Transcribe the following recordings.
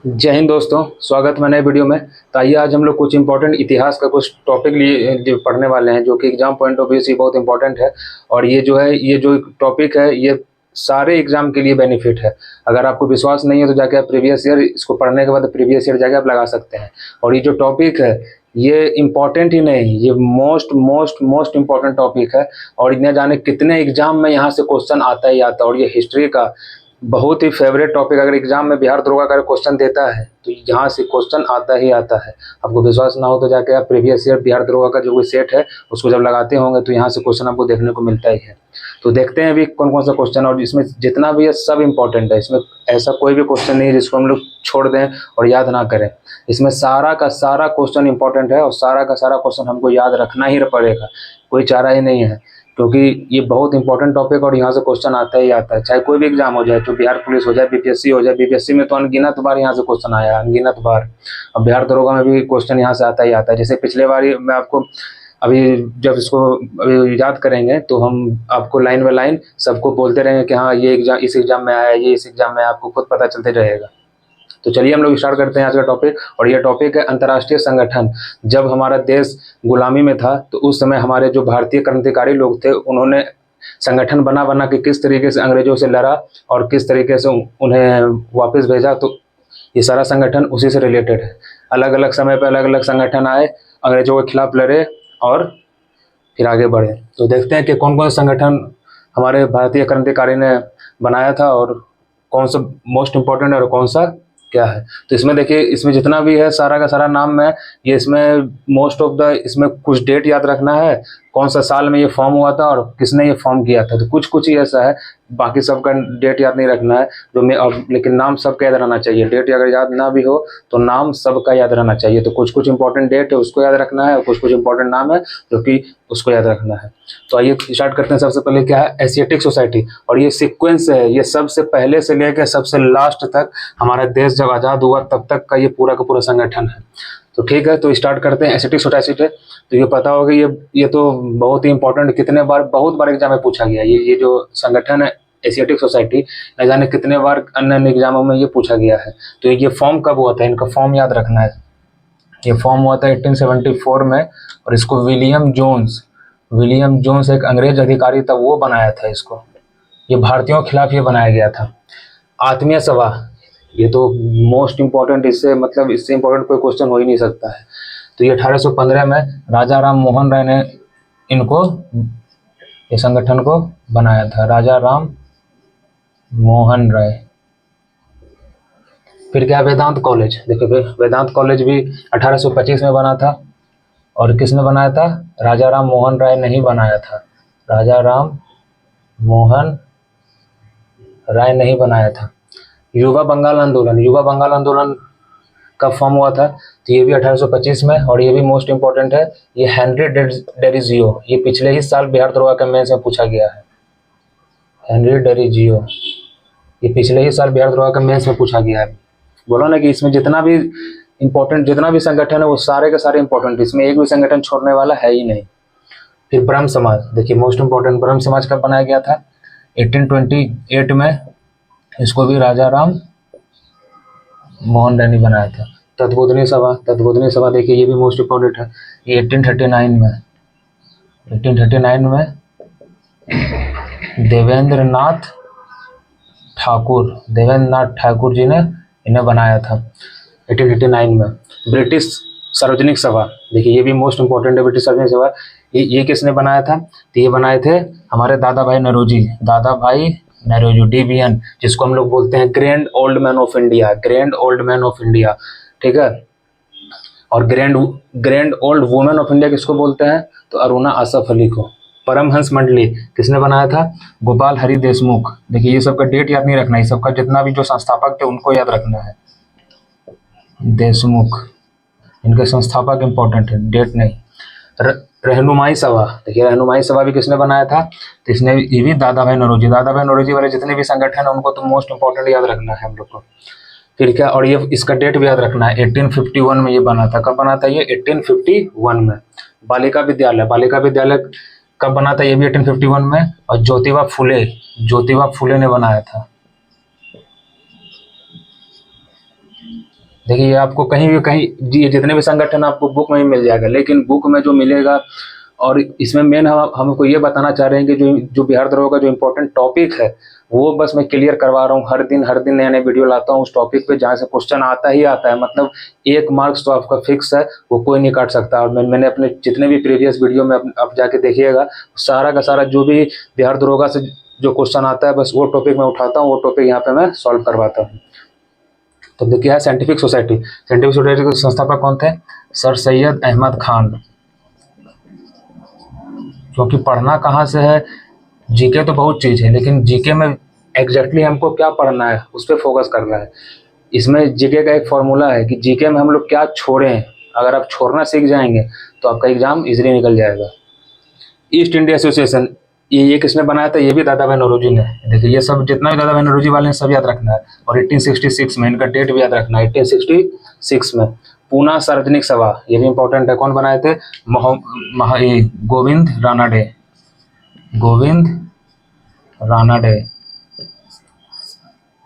जय हिंद दोस्तों, स्वागत है नए वीडियो में। तो आइए आज हम लोग कुछ इंपॉर्टेंट इतिहास का कुछ टॉपिक लिए पढ़ने वाले हैं जो कि एग्जाम पॉइंट ऑफ व्यू से बहुत इंपॉर्टेंट है। और ये जो टॉपिक है ये सारे एग्जाम के लिए बेनिफिट है। अगर आपको विश्वास नहीं है तो जाके आप प्रीवियस ईयर इसको पढ़ने के बाद प्रीवियस ईयर जाके आप लगा सकते हैं। और ये जो टॉपिक है ये इम्पॉर्टेंट ही नहीं, ये most most most important topic है। और इन्हें जाने कितने एग्जाम में यहाँ से क्वेश्चन आता ही आता है। और ये हिस्ट्री का बहुत ही फेवरेट टॉपिक, अगर एग्जाम में बिहार दरोगा का क्वेश्चन देता है तो यहाँ से क्वेश्चन आता ही आता है। आपको विश्वास ना हो तो जाके आप प्रीवियस ईयर बिहार दरोगा का जो कोई सेट है उसको जब लगाते होंगे तो यहाँ से क्वेश्चन आपको देखने को मिलता ही है। तो देखते हैं अभी कौन कौन सा क्वेश्चन, और इसमें जितना भी है सब इंपॉर्टेंट है। इसमें ऐसा कोई भी क्वेश्चन नहीं है जिसको हम लोग छोड़ दें और याद ना करें। इसमें सारा का सारा क्वेश्चन इंपॉर्टेंट है और सारा का सारा क्वेश्चन हमको याद रखना ही पड़ेगा, कोई चारा ही नहीं है। क्योंकि ये बहुत इंपॉर्टेंट टॉपिक और यहाँ से क्वेश्चन आता ही आता है, चाहे कोई भी एग्जाम हो जाए, तो बिहार पुलिस हो जाए, बीपीएससी हो जाए। बीपीएससी में तो अनगिनत बार यहाँ से क्वेश्चन आया, अनगिनत बार। अब बिहार दरोगा में भी क्वेश्चन यहाँ से आता ही आता है। जैसे पिछले बार मैं आपको अभी जब इसको अभी याद करेंगे तो हम आपको लाइन बाय लाइन सबको बोलते रहेंगे कि हाँ ये एग्जाम इस एग्जाम में आया है, ये इस एग्जाम में, आपको खुद पता चलते रहेगा। तो चलिए हम लोग स्टार्ट करते हैं आज का टॉपिक। और ये टॉपिक है अंतर्राष्ट्रीय संगठन। जब हमारा देश गुलामी में था तो उस समय हमारे जो भारतीय क्रांतिकारी लोग थे उन्होंने संगठन बना बना के किस तरीके से अंग्रेजों से लड़ा और किस तरीके से उन्हें वापस भेजा। तो ये सारा संगठन उसी से रिलेटेड है। अलग अलग समय पर अलग अलग संगठन आए, अंग्रेजों के खिलाफ लड़े और फिर आगे बढ़े। तो देखते हैं कि कौन कौन संगठन हमारे भारतीय क्रांतिकारी ने बनाया था और कौन सा मोस्ट इम्पोर्टेंट है और कौन सा क्या है। तो इसमें देखिए, इसमें जितना भी है सारा का सारा नाम है ये, इसमें मोस्ट ऑफ द इसमें कुछ डेट याद रखना है, कौन सा साल में ये फॉर्म हुआ था और किसने ये फॉर्म किया था। तो कुछ कुछ ही ऐसा है, बाकी सबका डेट याद नहीं रखना है जो मैं अब, लेकिन नाम सबका याद रहना चाहिए। डेट अगर याद ना भी हो तो नाम सबका याद रहना चाहिए। तो कुछ कुछ इंपॉर्टेंट डेट है उसको याद रखना है और कुछ कुछ इंपॉर्टेंट नाम है जो कि उसको याद रखना है। तो आइए स्टार्ट करते हैं। सबसे पहले क्या है, एशियाटिक सोसाइटी। और ये सीक्वेंस है, ये सबसे पहले से लेकर सबसे लास्ट तक हमारा देश जब आज़ाद हुआ तब तक का ये पूरा का पूरा संगठन है। तो ठीक है, तो स्टार्ट करते हैं एशियाटिक सोसाइटी से। तो ये पता होगा, ये तो बहुत ही इंपॉर्टेंट, कितने बार बहुत बार एग्जाम में पूछा गया। ये जो संगठन है एशियाटिक सोसाइटी, न जाने कितने बार अन्य एग्जामों में ये पूछा गया है। तो ये फॉर्म कब हुआ था, इनका फॉर्म याद रखना है। ये फॉर्म हुआ था 1874 में और इसको विलियम जोन्स एक अंग्रेज अधिकारी था, वो बनाया था इसको। ये भारतीयों के खिलाफ ये बनाया गया था। आत्मीय सभा, ये तो मोस्ट इम्पोर्टेंट, इससे मतलब इससे इम्पोर्टेंट कोई क्वेश्चन हो ही नहीं सकता है। तो ये 1815 में राजा राम मोहन राय ने इनको, ये संगठन को बनाया था, राजा राम मोहन राय। फिर क्या, वेदांत कॉलेज। देखिए वेदांत कॉलेज भी 1825 में बना था और किसने बनाया था, राजा राम मोहन राय ने ही बनाया था। राजा राम मोहन राय ने ही बनाया था। युवा बंगाल आंदोलन का फॉर्म हुआ था, तो ये भी 1825 में। और ये भी मोस्ट इंपॉर्टेंट है, ये हेनरी डेरिजियो, ये पिछले ही साल बिहार दरोगा के मेंस में पूछा गया है। हेनरी डेरिजियो, ये पिछले ही साल बिहार दरोगा के मेंस में पूछा गया है। बोलो ना कि इसमें जितना भी इंपॉर्टेंट, जितना भी संगठन है वो सारे के सारे इंपॉर्टेंट, इसमें एक भी संगठन छोड़ने वाला है ही नहीं। फिर ब्रह्म समाज, देखिए मोस्ट इंपॉर्टेंट, ब्रह्म समाज कब बनाया गया था, 1828 में। इसको भी राजा राम मोहन राय ने बनाया था। तत्वोधनी सभा देखिए ये भी मोस्ट इंपॉर्टेंट है। ये 1839 में देवेंद्र नाथ ठाकुर जी ने इन्हें बनाया था 1839 में। ब्रिटिश सार्वजनिक सभा, देखिए ये भी मोस्ट इंपॉर्टेंट है। ब्रिटिश सार्वजनिक सभा ये किसने बनाया था, तो ये बनाए थे हमारे दादा भाई नौरोजी, DBN, जिसको हम लोग बोलते हैं grand old man of India, ठीक है। और grand old women of India किसको बोलते हैं, तो अरुणा आसफ अली को। परमहंस मंडली किसने बनाया था, गोपाल हरि देशमुख। देखिए ये सबका डेट याद नहीं रखना है, सबका जितना भी जो संस्थापक थे उनको याद रखना है। देशमुख, इनके संस्थापक इंपॉर्टेंट है, डेट नहीं। रहनुमाई सभा, देखिए रहनुमाई सभा भी किसने बनाया था, तो इसने ये भी दादा भाई नौरोजी वाले जितने भी संगठन है उनको तो मोस्ट इंपॉर्टेंट याद रखना है हम लोग को। फिर क्या, और ये इसका डेट भी याद रखना है, 1851 में ये बना था। कब बना था ये, 1851 में। बालिका विद्यालय कब बना था, ये भी 1851 में। और ज्योतिबा फुले ने बनाया था। देखिए ये आपको कहीं भी कहीं ये जितने भी संगठन आपको बुक में ही मिल जाएगा, लेकिन बुक में जो मिलेगा और इसमें मेन हम हमको ये बताना चाह रहे हैं कि जो जो बिहार दरोगा का जो इम्पोर्टेंट टॉपिक है वो बस मैं क्लियर करवा रहा हूँ। हर दिन नया नया वीडियो लाता हूँ उस टॉपिक पे जहाँ से क्वेश्चन आता ही आता है, मतलब 1 मार्क्स तो आपका फिक्स है, वो कोई नहीं काट सकता। और मैंने अपने जितने भी प्रीवियस वीडियो में आप जाके देखिएगा, सारा का सारा जो भी बिहार दरोगा से जो क्वेश्चन आता है बस वो टॉपिक मैं उठाता हूँ, वो टॉपिक यहाँ पे मैं सॉल्व करवाता हूँ। तो देखिए है साइंटिफिक सोसाइटी के संस्थापक कौन थे? सर सैयद अहमद खान। क्योंकि पढ़ना कहाँ से है, जीके तो बहुत चीज़ है, लेकिन जीके में एग्जैक्टली हमको क्या पढ़ना है उस पर फोकस करना है। इसमें जीके का एक फॉर्मूला है कि जीके में हम लोग क्या छोड़ें, अगर आप छोड़ना सीख जाएंगे तो आपका एग्जाम इजीली निकल जाएगा। ईस्ट इंडिया एसोसिएशन ये किसने बनाया था? ये भी दादा भाई नौरोजी ने। देखिए ये सब जितना भी दादा भाई नौरोजी वाले हैं सब याद रखना है, और 1866 में इनका डेट भी याद रखना है। 1866 में पूना सार्वजनिक सभा, ये भी इंपॉर्टेंट है। कौन बनाए थे? गोविंद रानाडे। गोविंद रानाडे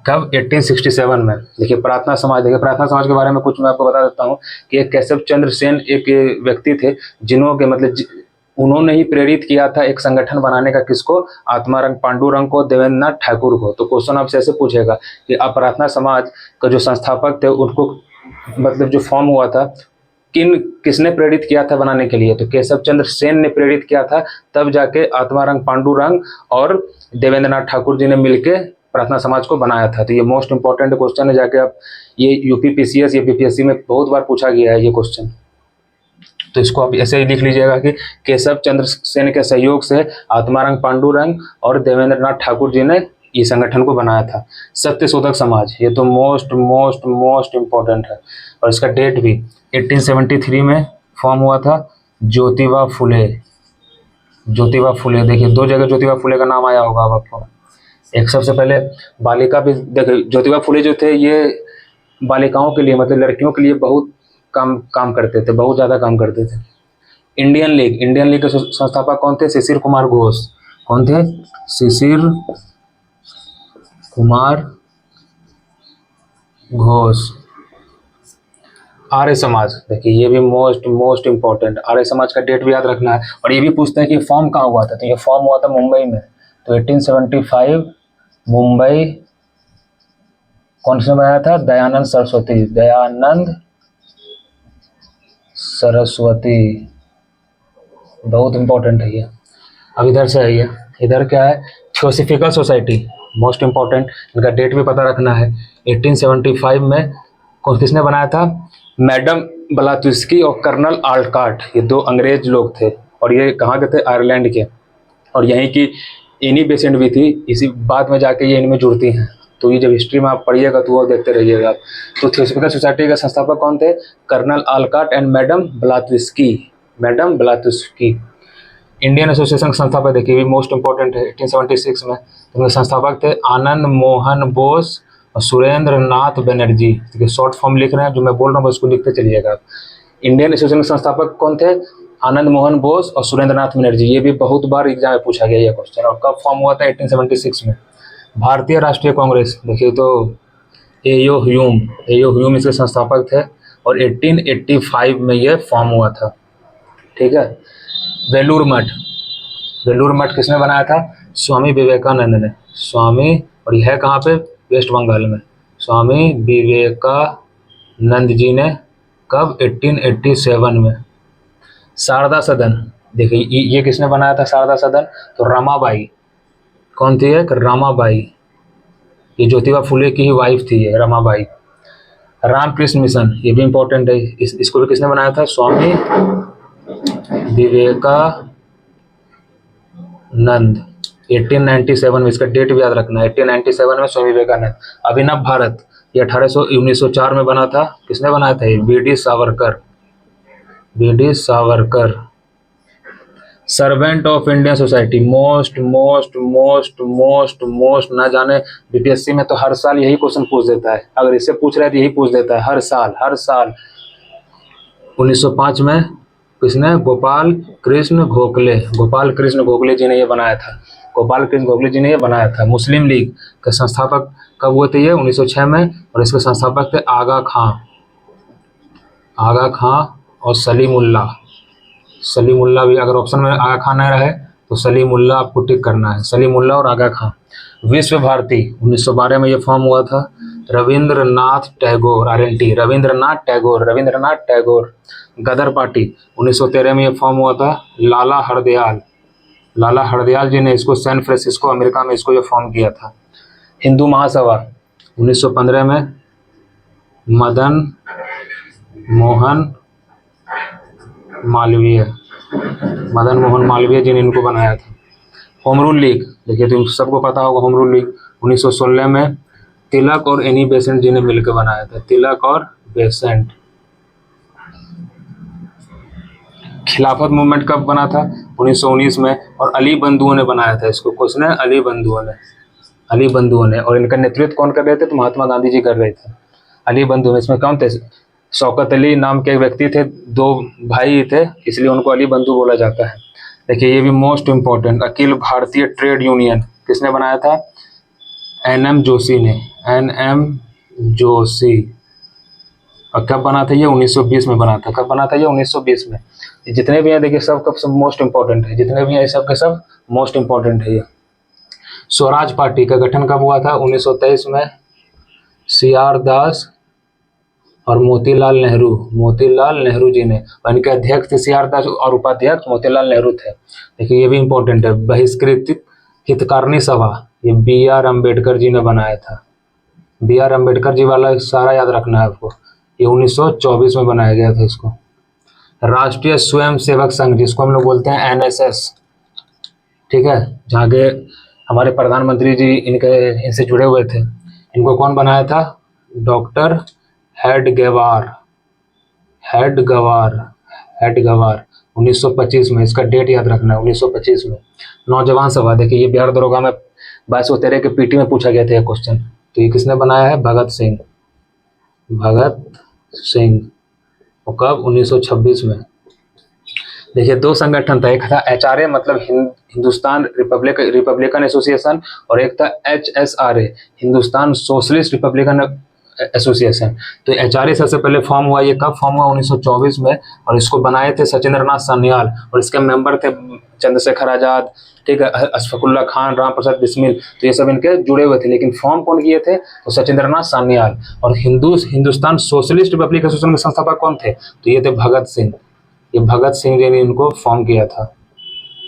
कब? 1867 में। देखिए प्रार्थना समाज, देखिए प्रार्थना समाज के बारे में कुछ मैं आपको बता देता हूँ कि एक केशव चंद्र सेन एक व्यक्ति थे जिन्होंने मतलब उन्होंने ही प्रेरित किया था एक संगठन बनाने का। किसको? आत्मारंग पांडुरंग को, देवेंद्र नाथ ठाकुर को। तो क्वेश्चन आपसे ऐसे पूछेगा कि आप प्रार्थना समाज का जो संस्थापक थे उनको मतलब जो फॉर्म हुआ था किसने प्रेरित किया था बनाने के लिए? तो केशव चंद्र सेन ने प्रेरित किया था, तब जाके आत्मारंग पांडुरंग और देवेंद्र नाथ ठाकुर जी ने मिलकर प्रार्थना समाज को बनाया था। तो ये मोस्ट इंपॉर्टेंट क्वेश्चन है, जाके आप ये यूपी पीसीएस या बीपीएससी में बहुत बार पूछा गया है ये क्वेश्चन। तो इसको आप ऐसे ही लिख लीजिएगा कि केशव चंद्र सेन के सहयोग से आत्मारंग पांडुरंग और देवेंद्र नाथ ठाकुर जी ने ये संगठन को बनाया था। सत्यशोधक समाज, ये तो मोस्ट मोस्ट मोस्ट इम्पोर्टेंट है, और इसका डेट भी 1873 में फॉर्म हुआ था। ज्योतिबा फुले। ज्योतिबा फुले, देखिए 2 जगह ज्योतिबा फुले का नाम आया होगा अब आपको। एक सबसे पहले बालिका भी, देखिए ज्योतिबा फुले जो थे ये बालिकाओं के लिए मतलब लड़कियों के लिए बहुत काम करते थे, बहुत ज़्यादा काम करते थे। इंडियन लीग के संस्थापक कौन थे? शिशिर कुमार घोष। कौन थे? शिशिर कुमार घोष। आर्य समाज, देखिए ये भी मोस्ट इम्पोर्टेंट। आर्य समाज का डेट भी याद रखना है, और ये भी पूछते हैं कि फॉर्म कहाँ हुआ था? तो ये फॉर्म हुआ था मुंबई में। तो 1875 मुंबई। कौन से बनाया था? दयानंद सरस्वती। दयानंद सरस्वती, बहुत इंपॉर्टेंट है ये। अब इधर से आइए, इधर क्या है? Theosophical society, most important. इनका डेट भी पता रखना है। 1875 में किसने बनाया था? मैडम ब्लावत्स्की और कर्नल आल्काट, ये 2 अंग्रेज लोग थे, और ये कहाँ के थे? आयरलैंड के, और यहीं की इन्हीं पेशेंट भी थी। इसी बाद में जाके ये इनमें जुड़ती हैं। तो ये जब हिस्ट्री में आप पढ़िएगा तो वो देखते रहिएगा। तो थियोसॉफिकल सोसाइटी के संस्थापक कौन थे? Colonel Olcott and madam Blavatsky. Madam Blavatsky. Indian association के संस्थापक देखिए भी मोस्ट इंपॉर्टेंट है। 1876 में उनके संस्थापक थे आनंद मोहन बोस और सुरेंद्र नाथ बनर्जी। देखिए शॉर्ट फॉर्म लिख रहे हैं, जो मैं बोल रहा हूँ उसको लिखते चलिएगा। इंडियन एसोसिएशन के संस्थापक कौन थे? आनंद मोहन बोस और सुरेंद्र नाथ बनर्जी। ये भी बहुत बार एग्जाम में पूछा गया ये क्वेश्चन। और कब फॉर्म हुआ था? 1876 में। भारतीय राष्ट्रीय कांग्रेस, देखिए तो एयो ह्यूम इसके संस्थापक थे, और 1885 में ये फॉर्म हुआ था। ठीक है। वेलूर मठ किसने बनाया था? स्वामी विवेकानंद ने। स्वामी, और यह है कहाँ पे? वेस्ट बंगाल में। स्वामी विवेकानंद जी ने कब? 1887 में। शारदा सदन, देखिए ये किसने बनाया था शारदा सदन? तो रमाबाई। कौन थी? एक रमाबाई, ये ज्योतिबा फुले की ही वाइफ थी ये रमाबाई। रामकृष्ण मिशन, ये भी इंपॉर्टेंट है। इसको भी किसने बनाया था? स्वामी विवेकानंद। 1897 में, इसका डेट भी याद रखना है। 1897 में स्वामी विवेकानंद। अभिनव भारत, ये 1904 में बना था। किसने बनाया था? ये B D Savarkar. Servant of Indian society, most ना जाने बीपीएससी में तो हर साल यही क्वेश्चन पूछ देता है। अगर इससे पूछ रहा है तो यही पूछ देता है हर साल। 1905 में किसने? गोपाल कृष्ण गोखले जी ने ये बनाया था। गोपाल कृष्ण गोखले जी ने ये बनाया था। मुस्लिम लीग के संस्थापक कब हुए थे? ये 1906 में, और इसके संस्थापक थे आगा खां। आगा खां और सलीमुल्लाह। सलीमुल्लाह भी अगर ऑप्शन में आगा खां नहीं रहे तो सलीमुल्लाह आपको टिक करना है, सलीमुल्लाह और आगा खां। विश्व भारती 1912 में ये फॉर्म हुआ था। रविंद्रनाथ टैगोर, RNT, रविंद्रनाथ टैगोर। गदर पार्टी 1913 में ये फॉर्म हुआ था। लाला हरदयाल जी ने इसको सैन फ्रांसिस्को अमेरिका में इसको ये फॉर्म किया था। हिंदू महासभा 1915 में मदन मोहन मालवीय जी ने इनको बनाया था। होम रूल लीग, देखिए तो सबको पता होगा होम रूल लीग 1916 में तिलक और एनी बेसेंट जी ने मिलकर बनाया था, तिलक और बेसेंट। खिलाफत मूवमेंट कब बना था? 1919 में, और अली बंधुओं ने बनाया था इसको। क्वेश्चन है अली बंधुओं ने। और इनका नेतृत्व कौन कर रहे थे? तो महात्मा गांधी जी कर रहे थे। अली बंधु में इसमें कौन थे? शौकत अली नाम के एक व्यक्ति थे, दो भाई थे, इसलिए उनको अली बंधु बोला जाता है। देखिए ये भी most important, Akhil Bharatiya trade union किसने बनाया था? NM जोशी ने, NM जोशी। और कब बना था ये? 1920 में बना था। कब बना था ये? 1920 में। जितने भी हैं देखिए सब मोस्ट इम्पोर्टेंट है, जितने भी हैं सब के सब मोस्ट इम्पोर्टेंट है ये। स्वराज पार्टी का गठन कब हुआ था? 1923 में। CR दास और मोतीलाल नेहरू जी ने, और इनके अध्यक्ष थे CR दास और उपाध्यक्ष मोतीलाल नेहरू थे। देखिए ये भी इम्पोर्टेंट है। बहिष्कृत हितकारिणी सभा, ये BR अम्बेडकर जी ने बनाया था। BR अम्बेडकर जी वाला सारा याद रखना है आपको। ये 1924 में बनाया गया था इसको। राष्ट्रीय स्वयं सेवक संघ, जिसको हम लोग बोलते हैं NSS, ठीक है, जहाँ के हमारे प्रधानमंत्री जी इनसे जुड़े हुए थे। इनको कौन बनाया था? डॉक्टर हेडगेवार 1925 में। इसका डेट याद रखना है, 1925 में। नौजवान सभा, देखिए ये बिहार दरोगा में 2213 के PT में पूछा गया था यह क्वेश्चन। तो ये किसने बनाया है? भगत सिंह। और कब? 1926 में। देखिए दो संगठन था, एक था HRA मतलब हिंदुस्तान रिपब्लिकन एसोसिएशन, और एक था HSRA Hindustan socialist Republican association. तो HRA सबसे पहले फॉर्म हुआ। ये कब फॉर्म हुआ? 1924 में। और इसको बनाए थे सचिंद्रनाथ सान्याल, और इसके मेंबर थे चंद्रशेखर आजाद, ठीक है, अशफाकुल्ला खान, राम प्रसाद बिस्मिल। तो ये सब इनके जुड़े हुए थे, लेकिन फॉर्म कौन किए थे? तो सचिंद्रनाथ सान्याल। और हिंदुस्तान सोशलिस्ट रिपब्लिक एसोसिएशन के संस्थापक कौन थे? तो ये थे भगत सिंह। ये भगत सिंह जी ने इनको फॉर्म किया था।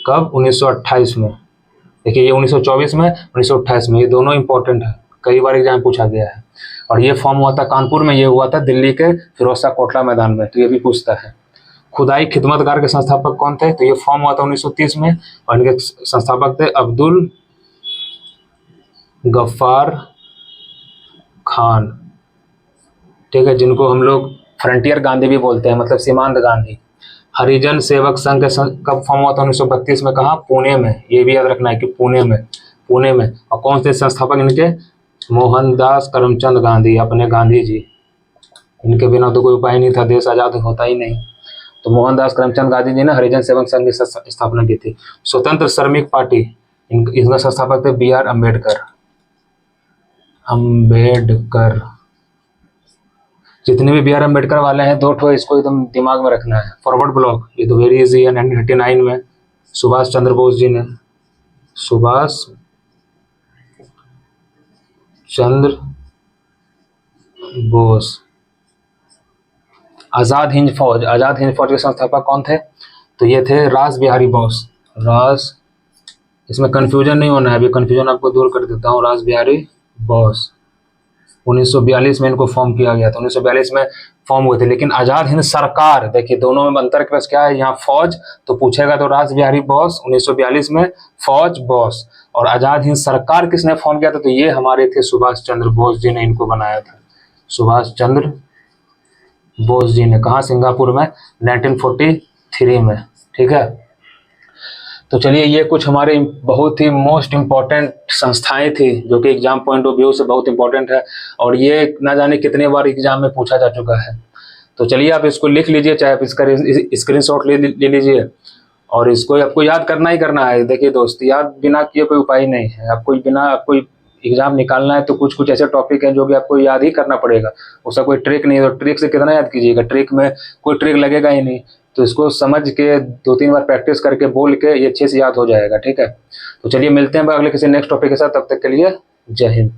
कब? 1928 में। देखिए ये 1924 में, 1928 में, ये दोनों इंपॉर्टेंट है, कई बार एग्जाम पूछा गया है। और ये फॉर्म हुआ था कानपुर में, ये हुआ था दिल्ली के फिरोजशाह कोटला मैदान में। तो ये भी पूछता है। खुदाई खिदमतगार के संस्थापक कौन थे? तो ये फॉर्म हुआ था 1930 में, और इनके संस्थापक थे अब्दुल गफ्फार खान, ठीक है, जिनको हम लोग फ्रंटियर गांधी भी बोलते हैं, मतलब सीमांत गांधी। हरिजन सेवक संघ कब फॉर्म हुआ था? 1932 में। कहाँ? पुणे में। ये भी याद रखना है कि पुणे में। और कौन से संस्थापक इनके? मोहनदास करमचंद गांधी, अपने गांधी जी। इनके बिना तो कोई उपाय नहीं था, देश आजाद होता ही नहीं। तो मोहनदास करमचंद गांधी जी ने हरिजन सेवक संघ की स्थापना की थी। स्वतंत्र श्रमिक पार्टी, इनका संस्थापक थे BR अम्बेडकर। जितने भी BR अम्बेडकर वाले हैं, दो ठो इसको एकदम दिमाग में रखना है। फॉरवर्ड ब्लॉक, ये तो वेरी इजी है। 1939 में सुभाष चंद्र बोस जी ने, सुभाष चंद्र बोस। आजाद हिंद फौज के संस्थापक कौन थे? तो ये थे रास बिहारी बोस। इसमें कंफ्यूजन नहीं होना है, अभी कंफ्यूजन आपको दूर कर देता हूँ। रास बिहारी बोस 1942 में इनको फॉर्म किया गया था। 1942 में फॉर्म हुए थे। लेकिन आजाद हिंद सरकार, देखिए दोनों में अंतर के पास क्या है? यहाँ फौज तो पूछेगा तो रास बिहारी बोस 1942 में फौज बोस। और आजाद हिंद सरकार किसने फॉर्म किया था? तो ये हमारे थे सुभाष चंद्र बोस जी ने इनको बनाया था। सुभाष चंद्र बोस जी ने। कहाँ? सिंगापुर में 1943 में, ठीक है। तो चलिए ये कुछ हमारे बहुत ही मोस्ट इम्पॉर्टेंट संस्थाएं थी जो कि एग्जाम पॉइंट ऑफ व्यू से बहुत इंपॉर्टेंट है, और ये ना जाने कितने बार एग्जाम में पूछा जा चुका है। तो चलिए आप इसको लिख लीजिए, चाहे आप इसका स्क्रीनशॉट ले लीजिए, और इसको आपको याद करना ही करना है। देखिए दोस्त, याद बिना किए कोई उपाय नहीं है। आपको एग्जाम निकालना है तो कुछ कुछ ऐसे टॉपिक हैं जो कि आपको याद ही करना पड़ेगा। उसका कोई ट्रिक नहीं है, तो ट्रिक से कितना याद कीजिएगा, ट्रिक में कोई ट्रिक लगेगा ही नहीं। तो इसको समझ के 2-3 बार प्रैक्टिस करके बोल के ये अच्छे से याद हो जाएगा, ठीक है। तो चलिए मिलते हैं अगले किसी नेक्स्ट टॉपिक के साथ, तब तक के लिए जय हिंद।